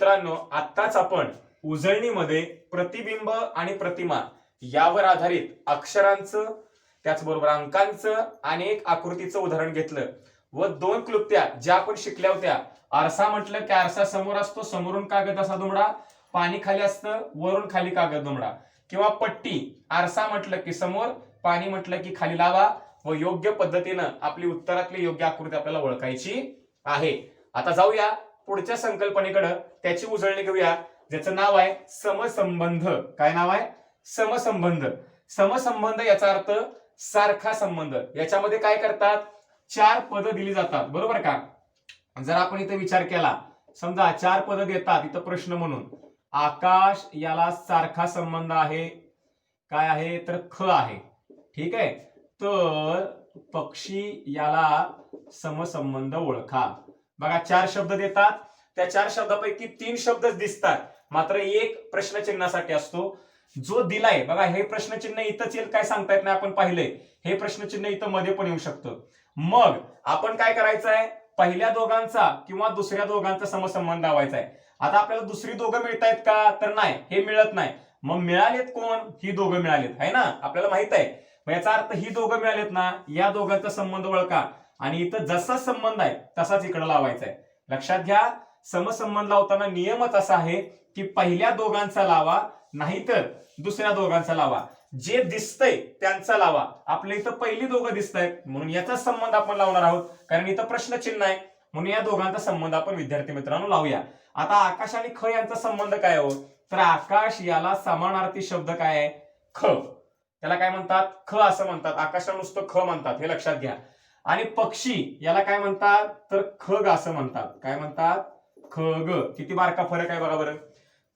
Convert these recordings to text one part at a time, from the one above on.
मित्रांनो, आत्ताच आपण उजळणीमध्ये प्रतिबिंब आणि प्रतिमा यावर आधारित अक्षरांचं त्याचबरोबर अंकांचं आणि एक आकृतीचं उदाहरण घेतलं व दोन क्लुप्त्या ज्या आपण शिकल्या होत्या. आरसा म्हटलं की आरसा समोर असतो, समोरून कागद असा दुमडा, पाणी खाली असतं, वरून खाली कागद दुमडा. किंवा पट्टी, आरसा म्हटलं की समोर, पाणी म्हटलं की खाली लावा व योग्य पद्धतीनं आपली उत्तरातली योग्य आकृती आपल्याला ओळखायची आहे. आता जाऊया पुढच्या संकल्पनेकडे, त्याची उजळणी घेऊया ज्याचं नाव आहे समसंबंध. काय नाव आहे? समसंबंध. समसंबंध याचा अर्थ सारखा संबंध. याच्यामध्ये काय करतात, चार पद दिली जातात, बरोबर का? जर आपण इथे विचार केला, समजा चार पद देतात इथं प्रश्न म्हणून, आकाश याला सारखा संबंध आहे, काय आहे तर ख आहे, ठीक आहे. तर पक्षी याला समसंबंध ओळखा. बघा चार शब्द देतात, त्या चार शब्दापैकी तीन शब्दच दिसतात, मात्र एक प्रश्नचिन्हासाठी असतो जो दिलाय. बघा हे प्रश्नचिन्ह इथंच येईल काय सांगता येत नाही, आपण पाहिलंय. हे प्रश्नचिन्ह इथं मध्ये पण येऊ शकतं. मग आपण काय करायचं आहे, पहिल्या दोघांचा किंवा दुसऱ्या दोघांचा समसंबंध लावायचा आहे. आता आपल्याला दुसरी दोघं मिळतायत का तर नाही, हे मिळत नाही. मग मिळालेत कोण? ही दोघं मिळालेत, आहे ना, आपल्याला माहित आहे. मग याचा अर्थ ही दोघं मिळालेत ना, या दोघांचा संबंध ओळखा आणि इथं जसा संबंध आहे तसाच इकडे लावायचा आहे. लक्षात घ्या, समसंबंध लावताना नियमच असा आहे की पहिल्या दोघांचा लावा, नाहीतर दुसऱ्या दोघांचा लावा. जे दिसतंय त्यांचा लावा. आपल्या इथं पहिली दोघं दिसत आहेत म्हणून याचा संबंध आपण लावणार आहोत, कारण इथं प्रश्नचिन्ह आहे म्हणून या दोघांचा संबंध आपण विद्यार्थी मित्रांनो लावूया. आता आकाश आणि ख यांचा संबंध काय हो, तर आकाश याला समानार्थी शब्द काय आहे, ख. त्याला काय म्हणतात, ख असं म्हणतात. आकाशाला नुसतं ख म्हणतात, हे लक्षात घ्या. आणि पक्षी याला काय म्हणतात तर खग असं म्हणतात. काय म्हणतात? खग. किती बारका फरक आहे बघा बरं.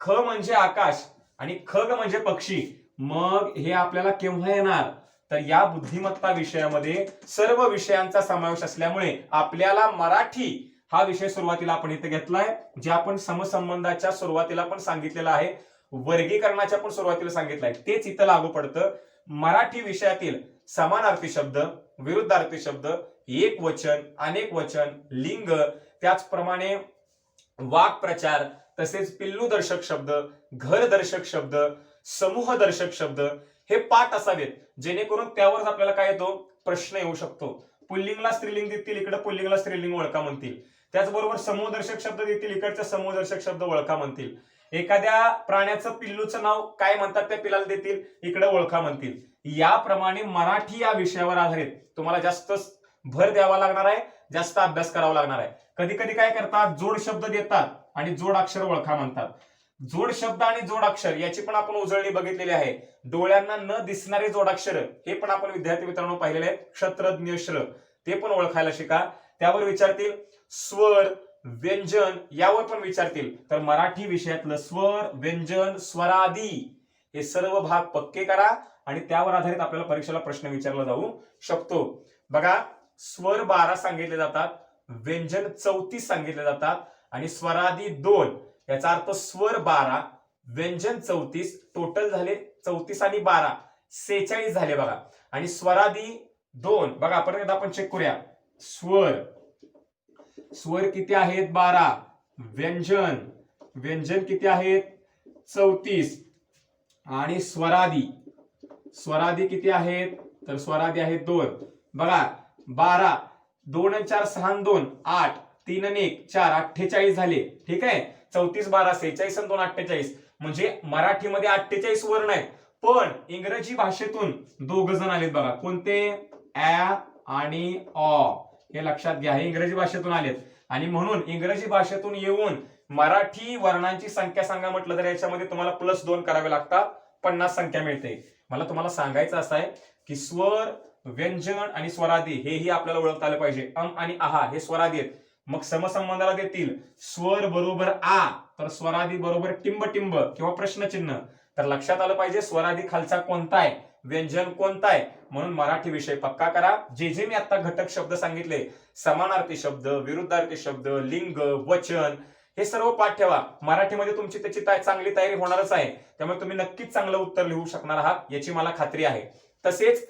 ख म्हणजे आकाश आणि खग म्हणजे पक्षी. मग हे आपल्याला केव्हा येणार तर या बुद्धिमत्ता विषयामध्ये सर्व विषयांचा समावेश असल्यामुळे आपल्याला मराठी हा विषय सुरुवातीला आपण इथे घेतलाय, जे आपण समसंबंधाच्या सुरुवातीला पण सांगितलेलं आहे, वर्गीकरणाच्या पण सुरुवातीला सांगितलंय, तेच इथं लागू पडतं. मराठी विषयातील समानार्थी शब्द, विरुद्धार्थी शब्द, एक वचन, अनेक वचन, लिंग, त्याचप्रमाणे वाक्प्रचार, तसेच पिल्लूदर्शक शब्द, घरदर्शक शब्द, समूहदर्शक शब्द हे पाठ असावेत, जेणेकरून त्यावर आपल्याला काय येतो, प्रश्न येऊ शकतो. पुल्लिंगला स्त्रीलिंग देतील, इकडे पुल्लिंगला स्त्रीलिंग ओळखा म्हणतील. त्याचबरोबर समूहदर्शक शब्द देतील, इकडचे समूहदर्शक शब्द ओळखा म्हणतील. एखाद्या प्राण्याचं पिल्लूचं नाव काय म्हणतात त्या पिल्लाला देतील, इकडे ओळखा म्हणतील. याप्रमाणे मराठी या विषयावर आधारित तुम्हाला जास्त भर द्यावा लागणार आहे, जास्त अभ्यास करावा लागणार आहे. कधी कधी काय करतात, जोड शब्द देतात आणि जोड अक्षर ओळखा म्हणतात. जोड शब्द आणि जोड अक्षर याची पण आपण उजळणी बघितलेली आहे. डोळ्यांना न दिसणारे जोडाक्षर हे पण आपण विद्यार्थी मित्रांनो पाहिलेले आहेत. क्षत्रज्ञ श्र ते पण ओळखायला शिका. त्यावर विचारतील स्वर, व्यंजन यावर पण विचारतील. तर मराठी विषयातलं स्वर, व्यंजन, स्वरादी हे सर्व भाग पक्के करा आणि त्यावर आधारित आपल्याला परीक्षेला प्रश्न विचारला जाऊ शकतो. बघा, स्वर 12 सांगितले जातात, व्यंजन 34 सांगितले जातात आणि स्वरादी 2. याचा अर्थ स्वर 12, व्यंजन 34, टोटल झाले 34 आणि 12 46 झाले बघा. आणि स्वरादी 2 बघा, परत एकदा आपण चेक करूया. स्वर किती आहेत 12, व्यंजन किती आहेत 34 आणि स्वरादी किती आहेत तर स्वरादी आहेत 2. बघा 12, 2 आणि 4 6 आणि 2 8, 3 आणि 1 4 48 झाले, ठीक आहे. 34 12 46 आणि 2 48. म्हणजे मराठीमध्ये 48 वर्ण आहेत, पण इंग्रजी भाषेतून दोघ जण आलेत बघा. कोणते? ऍ आणि ऑ. हे लक्षात घ्या, हे इंग्रजी भाषेतून आलेत आणि म्हणून इंग्रजी भाषेतून येऊन मराठी वर्णांची संख्या सांगा म्हटलं तर याच्यामध्ये तुम्हाला +2 करावे लागतात, 50 संख्या मिळते. मला तुम्हाला सांगायचं असं आहे की स्वर, व्यंजन आणि स्वरादी हेही आपल्याला ओळखता आलं पाहिजे. आणि आहा हे स्वरादी आहेत. मग समसंबंधाला देतील स्वर बरोबर आ तर स्वरादी बरोबर टिंब टिंब किंवा प्रश्नचिन्ह. तर लक्षात आलं पाहिजे स्वरादी खालचा कोणता आहे, व्यंजन कोणता आहे. म्हणून मराठी विषय पक्का करा. जे मी आता घटक शब्द सांगितले, समानार्थी शब्द, विरुद्धार्थी शब्द, लिंग, वचन, हे सर्व पाठ ठेवा. मराठीमध्ये तुमची त्याची चांगली तयारी होणारच आहे, त्यामुळे तुम्ही नक्कीच चांगलं उत्तर लिहू शकणार आहात याची मला खात्री आहे. तसेच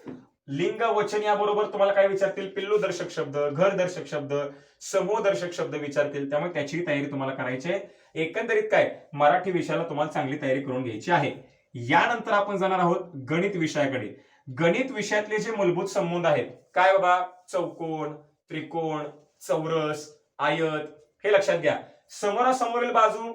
लिंग, वचन याबरोबर तुम्हाला काय विचारतील, पिल्लूदर्शक शब्द, घरदर्शक शब्द, समूहदर्शक शब्द विचारतील, त्यामुळे त्याची तयारी तुम्हाला करायची आहे. एकंदरीत काय मराठी विषयाला तुम्हाला चांगली तयारी करून घ्यायची आहे. यानंतर आपण जाणार आहोत गणित विषयाकडे. गणित विषयातले जे मूलभूत संबंध आहेत काय बाबा, चौकोन, त्रिकोण, चौरस, आयत, हे लक्षात घ्या. समोरासमोरील बाजू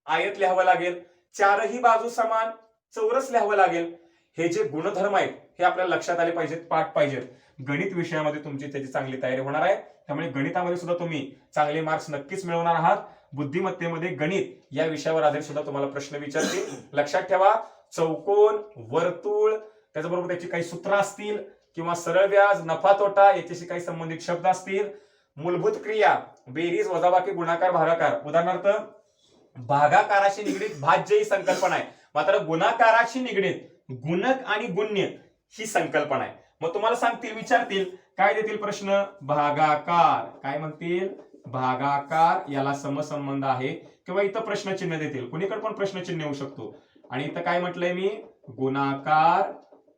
आयत लिहावं लागेल, चारही बाजू समान चौरस लिहावं लागेल. हे जे गुणधर्म आहेत हे आपल्याला लक्षात आले पाहिजेत, पाठ पाहिजेत. गणित विषयामध्ये तुमची त्याची चांगली तयारी होणार आहे. त्यामुळे गणितामध्ये सुद्धा तुम्ही चांगले मार्क्स नक्कीच मिळवणार आहात. बुद्धिमत्तेमध्ये गणित या विषयावर आधारित सुद्धा तुम्हाला प्रश्न विचारतील. लक्षात ठेवा, चौकोन, वर्तुळ, त्याचबरोबर त्याची काही सूत्र असतील किंवा सरळ व्याज, नफा तोटा याच्याशी काही संबंधित शब्द असतील. मूलभूत क्रिया, बेरीज, वजाबाकी, गुणाकार, भागाकार. उदाहरणार्थ भागाकाराशी निगडीत भाज्य ही संकल्पना आहे, मात्र गुणाकाराशी निगडीत गुणक आणि गुण्य ही संकल्पना आहे. मग तुम्हाला सांगतील, विचारतील, काय देतील प्रश्न, भागाकार. काय म्हणतील, भागाकार याला समसंबंध आहे, किंवा इथं प्रश्नचिन्ह देतील, कुणीकडे पण प्रश्नचिन्ह येऊ शकतो. आणि इथं काय म्हटलंय मी, गुणाकार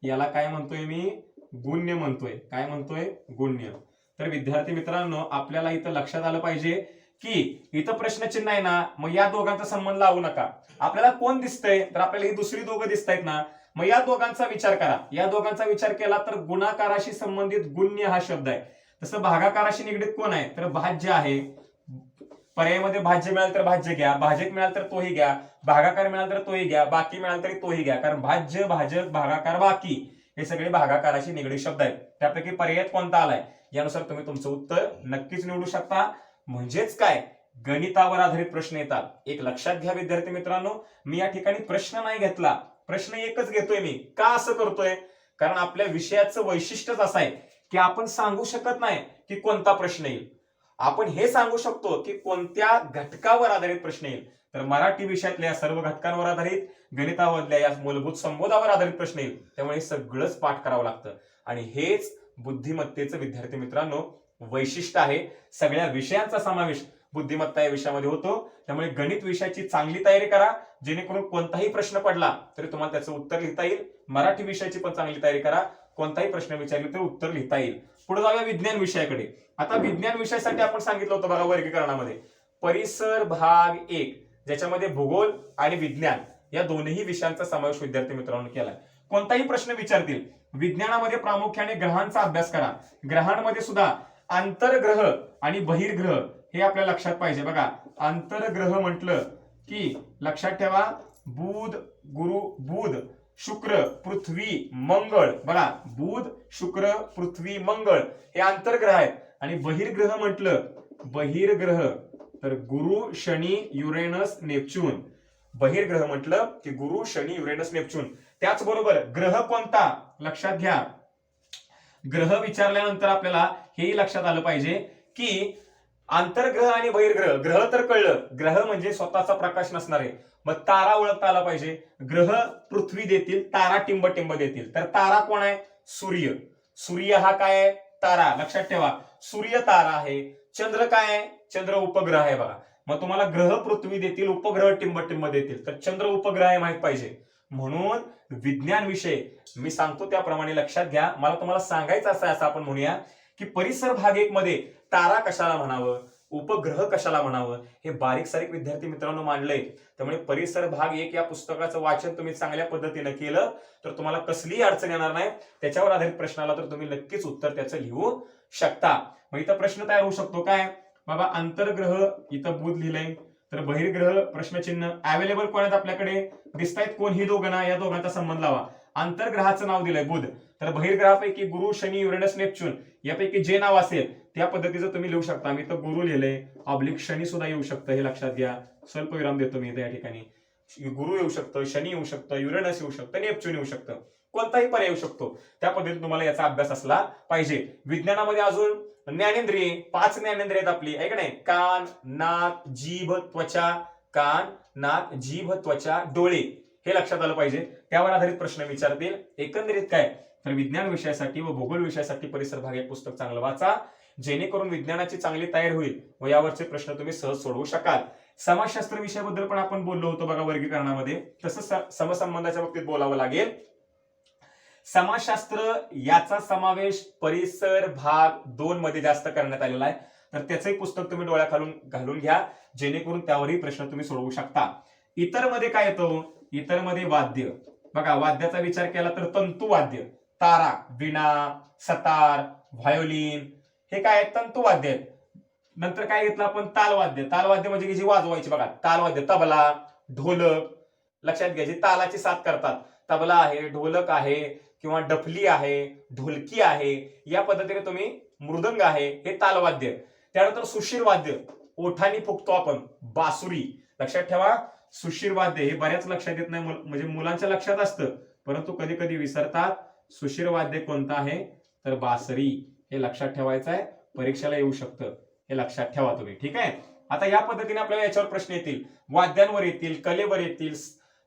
याला काय म्हणतोय मी, गुण्य म्हणतोय. काय म्हणतोय, गुण्य. तर विद्यार्थी मित्रांनो, आपल्याला इथं लक्षात आलं पाहिजे की इथं प्रश्नचिन्ह आहे ना, मग या दोघांचा संबंध लावू नका. आपल्याला कोण दिसतंय, तर आपल्याला ही दुसरी दोघं दिसतायत ना, मग या दोघांचा विचार करा. या दोघांचा विचार केला तर गुणाकाराशी संबंधित गुण्य हा शब्द आहे. तसं भागाकाराशी निगडीत कोण आहे, तर भाज्य आहे. पर्यायामध्ये भाज्य मिळाल तर भाज्य घ्या, भाजक मिळाल तर तोही घ्या, भागाकार मिळाल तर तोही घ्या, बाकी मिळाल तरी तोही घ्या. कारण भाज्य, भाजक, भागाकार, बाकी हे सगळे भागाकाराशी निगडीत शब्द आहेत. त्यापैकी पर्याय कोणता आलाय यानुसार तुम्ही तुमचं उत्तर नक्कीच निवडू शकता. म्हणजेच काय, गणितावर आधारित प्रश्न येतात. एक लक्षात घ्या विद्यार्थी मित्रांनो, मी या ठिकाणी प्रश्न नाही घेतला, प्रश्न एकच घेतोय मी. का असं करतोय, कारण आपल्या विषयाचं वैशिष्ट्यच असं आहे की आपण सांगू शकत नाही की कोणता प्रश्न येईल. आपण हे सांगू शकतो की कोणत्या घटकावर आधारित प्रश्न येईल. तर मराठी विषयातल्या सर्व घटकांवर आधारित, गणितामधल्या या मूलभूत संबोधावर आधारित प्रश्न येईल. त्यामुळे सगळंच पाठ करावं लागतं. आणि हेच बुद्धिमत्तेचं विद्यार्थी मित्रांनो वैशिष्ट्य आहे. सगळ्या विषयांचा समावेश बुद्धिमत्ता या विषयामध्ये होतो. त्यामुळे गणित विषयाची चांगली तयारी करा, जेणेकरून कोणताही प्रश्न पडला तरी तुम्हाला त्याचं उत्तर लिहिता येईल. मराठी विषयाची पण चांगली तयारी करा, कोणताही प्रश्न विचारले तर उत्तर लिहिता येईल. पुढे जाऊया विज्ञान विषयाकडे. आता विज्ञान विषयासाठी आपण सांगितलं होतं बघा वर्गीकरणामध्ये, परिसर भाग 1, ज्याच्यामध्ये भूगोल आणि विज्ञान या दोन्ही विषयांचा समावेश विद्यार्थी मित्रांनो केलाय. कोणताही प्रश्न विचारतील, विज्ञानामध्ये प्रामुख्याने ग्रहांचा अभ्यास करा. ग्रहांमध्ये सुद्धा आंतरग्रह आणि बहिर्ग्रह हे आपल्या लक्षात पाहिजे. बघा, आंतरग्रह म्हटलं की लक्षात ठेवा, बुध, शुक्र, पृथ्वी, मंगळ. बघा, बुध, शुक्र, पृथ्वी, मंगळ हे आंतरग्रह आहेत. आणि बहिर्ग्रह म्हटलं, बहिर्ग्रह तर गुरु, शनी, युरेनस, नेपच्यून. बहिर्ग्रह म्हटलं की गुरु, शनी, युरेनस, नेपच्यून. त्याचबरोबर ग्रह कोणता लक्षात घ्या. ग्रह विचारल्यानंतर आपल्याला हेही लक्षात आलं पाहिजे की आंतरग्रह आणि बहिर्ग्रह. ग्रह तर कळलं, ग्रह म्हणजे स्वतःचा प्रकाश नसणारे. मग तारा ओळखता आला पाहिजे. ग्रह पृथ्वी देतील, तारा टिंब देतील. तर तारा कोण आहे, सूर्य. सूर्य हा काय आहे, तारा. लक्षात ठेवा, सूर्य तारा आहे. चंद्र काय आहे, चंद्र उपग्रह आहे. बघा, मग तुम्हाला ग्रह पृथ्वी देतील, उपग्रह टिंब देतील. तर चंद्र उपग्रह आहे माहित पाहिजे. म्हणून विज्ञान विषय मी सांगतो त्याप्रमाणे लक्षात घ्या. मला तुम्हाला सांगायचं असं आपण म्हणूया की परिसर भाग 1 मध्ये तारा कशाला म्हणावं, उपग्रह कशाला म्हणावं, हे बारीक सारीक विद्यार्थी मित्रांनो मांडलंय. त्यामुळे परिसर भाग 1 या पुस्तकाचं वाचन तुम्ही चांगल्या पद्धतीने केलं तर तुम्हाला कसलीही अडचण येणार नाही. त्याच्यावर आधारित प्रश्न आला तर तुम्ही नक्कीच उत्तर त्याचं लिहू शकता. मग इथं प्रश्न तयार होऊ शकतो, काय बाबा, आंतरग्रह इथं बुध लिहिलंय, तर बहिर्ग्रह प्रश्नचिन्ह. अवेलेबल कोण आहेत आपल्याकडे, दिसतायत कोण, ही दोघं ना, या दोघांचा संबंध लावा. आंतरग्रहाचं नाव दिलंय बुध, तर बहिर्ग्रहापैकी गुरु, शनी, युरेनस, नेपच्यून यापैकी जे नाव असेल त्या पद्धतीचं तुम्ही लिहू शकता. मी तर गुरु लिहिलंय, ऑब्लिक शनी सुद्धा येऊ शकतं, हे लक्षात घ्या. स्वल्पविराम देतो मी या ठिकाणी. गुरु येऊ शकतं, शनी येऊ शकतं, युरेनस येऊ शकतं, नेपच्यून येऊ शकतं, कोणताही पर्याय येऊ शकतो. त्या पद्धतीने तुम्हाला याचा अभ्यास असला पाहिजे. विज्ञानामध्ये अजून ज्ञानेंद्रिय, 5 ज्ञानेंद्रिय आहेत आपली, आहे का नाही. कान, नाक, जीभ, त्वचा. कान, नाक, जीभ, त्वचा, डोळे हे लक्षात आलं पाहिजे. त्यावर आधारित प्रश्न विचारतील. एकंदरीत काय, तर विज्ञान विषयासाठी व भूगोल विषयासाठी परिसर भाग 1 पुस्तक चांगलं वाचा, जेणेकरून विज्ञानाची चांगली तयारी होईल व यावरचे प्रश्न तुम्ही सहज सोडवू शकाल. समाजशास्त्र विषयाबद्दल पण आपण बोललो होतो बघा वर्गीकरणामध्ये, तसंच समसंबंधाच्या बाबतीत बोलावं लागेल. समाजशास्त्र याचा समावेश परिसर भाग 2 मध्ये जास्त करण्यात आलेला आहे. तर त्याचंही पुस्तक तुम्ही डोळ्याखालून घालून घ्या, जेणेकरून त्यावरही प्रश्न तुम्ही सोडवू शकता. इतर मध्ये काय येतो? इतर मध्ये वाद्य. बघा, वाद्याचा विचार केला तर तंतुवाद्य, तारा, वीणा, सतार, व्हायोलिन, हे काय आहेत? तंतुवाद्य आहेत. नंतर काय घेतलं आपण? तालवाद्य. तालवाद्य म्हणजे जी वाजवायची, बघा, तालवाद्य, तबला, ढोलक. लक्षात घ्या, जी तालाची साथ करतात, तबला आहे, ढोलक आहे, किंवा डफली आहे, ढोलकी आहे, या पद्धतीने तुम्ही, मृदंग आहे, हे तालवाद्य. त्यानंतर सुशीर वाद्य, ओठांनी फुकतो आपण, बासुरी. लक्षात ठेवा, सुशीर वाद्य हे बऱ्याच लक्षात येत नाही, म्हणजे मुलांच्या लक्षात असतं, परंतु कधी कधी विसरतात. सुशीर वाद्य कोणतं आहे? तर बासरी. हे लक्षात ठेवायचं आहे, परीक्षेला येऊ शकतं, हे लक्षात ठेवा तुम्ही. ठीक आहे. आता या पद्धतीने आपल्याला याच्यावर प्रश्न येतील, वाद्यांवर येतील, कलेवर येतील,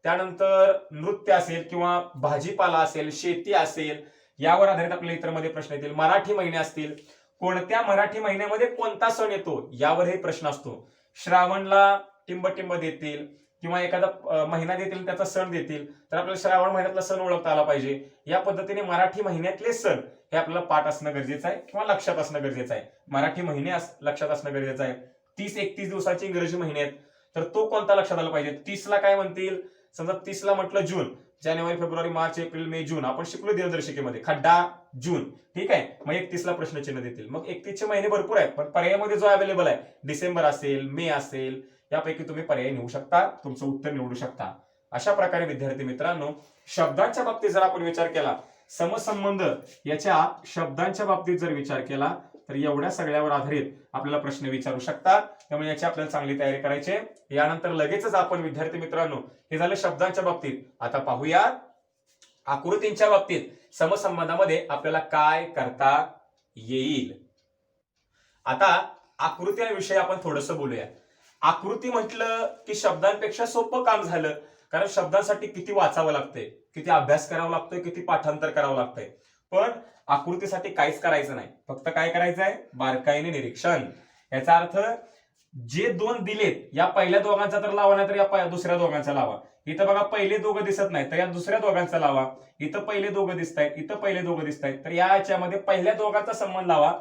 त्यानंतर नृत्य असेल किंवा भाजीपाला असेल, शेती असेल, यावर आधारित आपल्याला इतर मध्ये प्रश्न येतील. मराठी महिने असतील, कोणत्या मराठी महिन्यामध्ये कोणता सण येतो, यावर हे प्रश्न असतो. श्रावणला टिंब देतील, किंवा एखादा महिना देतील, त्याचा सण देतील, तर आपल्याला श्रावण महिन्यातला सण ओळखता आला पाहिजे. या पद्धतीने मराठी महिन्यातले सण हे आपल्याला पाठ असणं गरजेचं आहे, किंवा लक्षात असणं गरजेचं आहे. मराठी महिने लक्षात असणं गरजेचं आहे. 30-31 दिवसाचे इंग्रजी महिने आहेत, तर तो कोणता लक्षात आला पाहिजे. 30 ला काय म्हणतील? समजा 30 ला म्हटलं जून, जानेवारी, फेब्रुवारी, मार्च, एप्रिल, मे, जून, आपण शिकलो दिनदर्शिकेमध्ये, खड्डा जून. ठीक आहे. मग 31 ला प्रश्नचिन्ह देतील. मग 31 चे महिने भरपूर आहेत, पण पर्यायामध्ये जो अवेलेबल आहे, डिसेंबर असेल, मे असेल, यापैकी तुम्ही पर्याय निवडू शकता, तुमचं उत्तर निवडू शकता. अशा प्रकारे विद्यार्थी मित्रांनो, शब्दांच्या बाबतीत जर आपण विचार केला, समसंबंध याच्या शब्दांच्या बाबतीत जर विचार केला, तर एवढ्या सगळ्यावर आधारित आपल्याला प्रश्न विचारू शकतात. त्यामुळे याची आपल्याला चांगली तयारी करायची. यानंतर लगेचच आपण विद्यार्थी मित्रांनो, हे झालं शब्दांच्या बाबतीत. आता पाहूया आकृतींच्या बाबतीत समसंबंधामध्ये आपल्याला काय करता येईल. आता आकृत्यांविषयी आपण थोडंसं बोलूया. आकृती म्हटलं की शब्दांपेक्षा सोपं काम झालं, कारण शब्दांसाठी किती वाचावं लागतंय, किती अभ्यास करावा लागतोय, किती पाठांतर करावं लागतंय. पण आकृतीसाठी काहीच करायचं नाही, फक्त काय करायचं आहे? बारकाईने निरीक्षण. याचा अर्थ, जे दोन दिलेत, या पहिल्या दोघांचा तर लावा, नाही तर या दुसऱ्या दोघांचा लावा. इथं बघा पहिले दोघं दिसत नाही, तर या दुसऱ्या दोघांचा लावा. इथं पहिले दोघं दिसत आहेत, इथं पहिले दोघं दिसत आहेत, तर याच्यामध्ये पहिल्या दोघांचा संबंध लावा.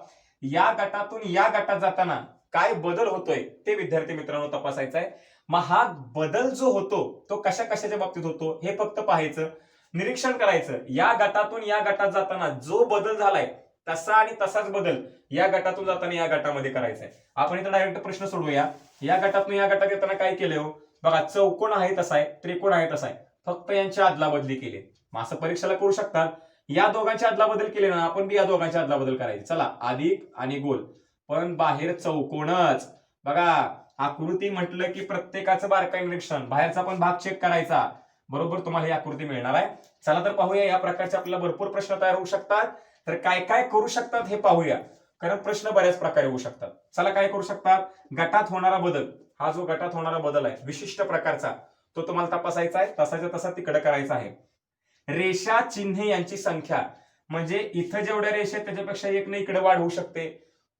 या गटातून या गटात जाताना काय बदल होतोय ते विद्यार्थी मित्रांनो तपासायचं आहे. मग हा बदल जो होतो तो कशा कशाच्या बाबतीत होतो हे फक्त पाहायचं, निरीक्षण करायचं. या गटातून या गटात जाताना जो बदल झालाय तसा आणि तसाच बदल या गटातून जाताना या गटामध्ये करायचा आहे. आपण इथं डायरेक्ट प्रश्न सोडवूया. या गटातून या गटात येताना काय केलं हो? बघा, चौकोन आहे तसा आहे, त्रिकोण आहे तसा आहे, फक्त यांची अदला बदली केली. मग असं परीक्षेला करू शकतात. या दोघांची अदला बदल केली ना, आपण बी या दोघांची अदला बदल करायची. चला, अधिक आणि गोल, पण बाहेर चौकोनच. बघा, आकृती म्हटलं की प्रत्येकाचं बारकाई निरीक्षण, बाहेरचा पण भाग चेक करायचा, बरोबर तुम्हाला ही आकृती मिळणार आहे. चला तर पाहूया, या प्रकारचे आपल्याला भरपूर प्रश्न तयार होऊ शकतात. तर काय काय करू शकतात हे पाहूया, कारण प्रश्न बऱ्याच प्रकारे होऊ शकतात. चला, काय करू शकतात? गटात होणारा बदल, हा जो गटात होणारा बदल आहे विशिष्ट प्रकारचा, तो तुम्हाला तपासायचा आहे, तसाच्या तसा तिकडे करायचा आहे. रेषा चिन्हे यांची संख्या, म्हणजे इथं जेवढ्या रेषा आहेत त्याच्यापेक्षा एक ना इकडे वाढ होऊ शकते,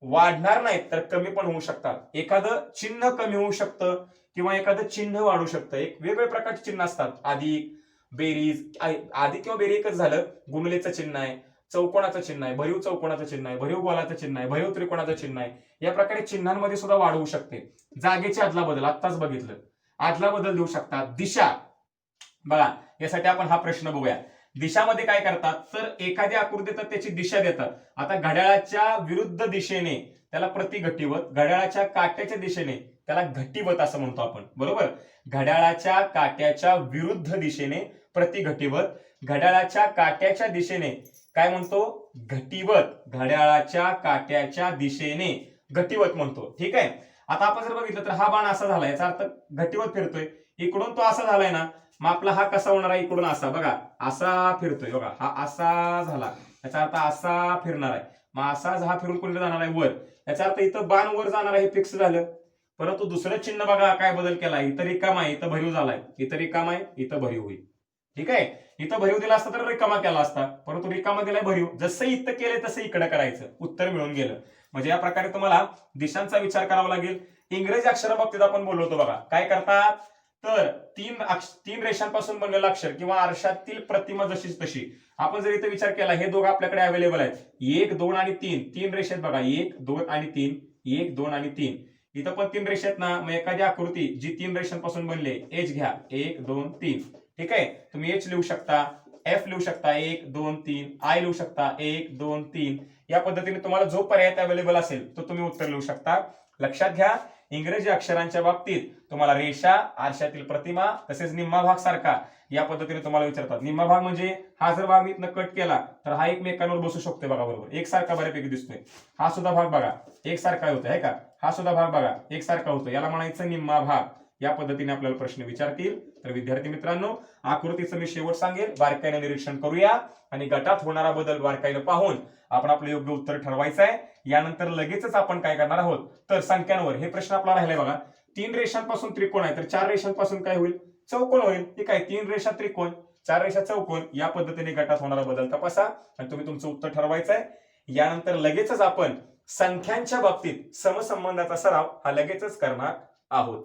वाढणार नाहीत तर कमी पण होऊ शकतात. एखादं चिन्ह कमी होऊ शकतं किंवा एखादं चिन्ह वाढू शकतं. एक वेगवेगळ्या प्रकारचे चिन्ह असतात, अधिक, बेरीज, अधिक किंवा बेरीज एकच झालं, गुणलेचं चिन्ह आहे, चौकोनाचं चिन्ह आहे, भरीव चौकोनाचं चिन्ह आहे, भरीव गोलाचं चिन्ह आहे, भरीव त्रिकोणाचं चिन्ह आहे. या प्रकारे चिन्हांमध्ये सुद्धा वाढ होऊ शकते. जागेची अदला बदल, आत्ताच बघितलं, अदला बदल देऊ शकतात. दिशा, बघा, यासाठी आपण हा प्रश्न बघूया. दिशामध्ये काय करतात? तर एखादी आकृती तर त्याची दिशा देतात. आता घड्याळाच्या विरुद्ध दिशेने त्याला प्रतिघटिवत, घड्याळाच्या काट्याच्या दिशेने त्याला घटिवत असं म्हणतो आपण, बरोबर. घड्याळाच्या काट्याच्या विरुद्ध दिशेने प्रतिघटिवत, घड्याळाच्या काट्याच्या दिशेने काय म्हणतो? घटिवत. घड्याळाच्या काट्याच्या दिशेने घटिवत म्हणतो. ठीक आहे. आता आपण जर बघितलं तर हा बाण असा झाला, याचा अर्थ घटिवत फिरतोय. इकडून तो असा झालाय ना, मग आपला हा कसा होणार आहे? इकडून असा, बघा, असा फिरतोय, बघा, हा असा झाला, याचा अर्थ असा फिरणार आहे. मग असाच हा फिरून कुठे जाणार आहे? वर. याचा अर्थ इथं बाण वर जाणार आहे, हे फिक्स झालं. परंतु दुसरं चिन्ह बघा काय बदल केलाय, इथं रिकामा आहे, इथं भरीव झालाय, इथं रिकामा आहे, इथं भरीव होईल. ठीक आहे. इथं भरीव दिला असता तर रिकामा केला असता, परंतु रिकामा दिलाय भरीव. जसं इथं केलंय तसं इकडे करायचं, उत्तर मिळून गेलं. म्हणजे या प्रकारे तुम्हाला दिशांचा विचार करावा लागेल. इंग्रजी अक्षराबाबतीत आपण बोललो होतो, बघा काय करतात? तर तीन रेषांपासून बनलेलं अक्षर किंवा आरशातील प्रतिमा जशी तशी. आपण जर इथे विचार केला, हे दोघं आपल्याकडे अवेलेबल आहेत, 1, 2 आणि 3, तीन रेषेत बघा, 1, 2 आणि 3, 1 2 आणि 3. इथं पण 3 रेषा आहेत ना, मग एखादी आकृती जी 3 रेषांपासून बनले, एच घ्या, 1 2 3. ठीक आहे, तुम्ही एच लिहू शकता, एफ लिहू शकता, 1 2 3, आय लिहू शकता, 1 2 3. या पद्धतीने तुम्हाला जो पर्याय अवेलेबल असेल तो तुम्ही उत्तर लिहू शकता. लक्षात घ्या, इंग्रजी अक्षरांच्या बाबतीत तुम्हाला रेषा, आरशातील प्रतिमा तसेच निम्मा भाग सारखा या पद्धतीने तुम्हाला विचारतात. निम्मा भाग म्हणजे हा जर भाग मी इथनं कट केला तर हा एकमेकांवर बसू शकतोय बघा, बरोबर एकसारखा बऱ्यापैकी दिसतोय. हा सुद्धा भाग बघा एकसारखा होतोय, है का? हा सुद्धा भाग बघा एकसारखा होतो, याला म्हणायचं निम्मा भाग. या पद्धतीने आपल्याला प्रश्न विचारतील. तर विद्यार्थी मित्रांनो, आकृतीचं मी शेवट सांगेल, बारकाईने निरीक्षण करूया आणि गटात होणारा बदल बारकाईने पाहून आपण आपलं योग्य उत्तर ठरवायचं आहे. यानंतर लगेचच आपण काय करणार आहोत तर संख्यांवर हे प्रश्न आपला राहिलाय बघा. 3 रेषांपासून त्रिकोण आहे तर 4 रेषांपासून काय होईल? चौकोन होईल. ठीक आहे, 3 रेषा त्रिकोण, 4 रेषा चौकोन. या पद्धतीने गटात होणारा बदल तपासा आणि तुम्ही तुमचं उत्तर ठरवायचं आहे. यानंतर लगेचच आपण संख्यांच्या बाबतीत समसंबंधाचा सराव हा लगेचच करणार आहोत.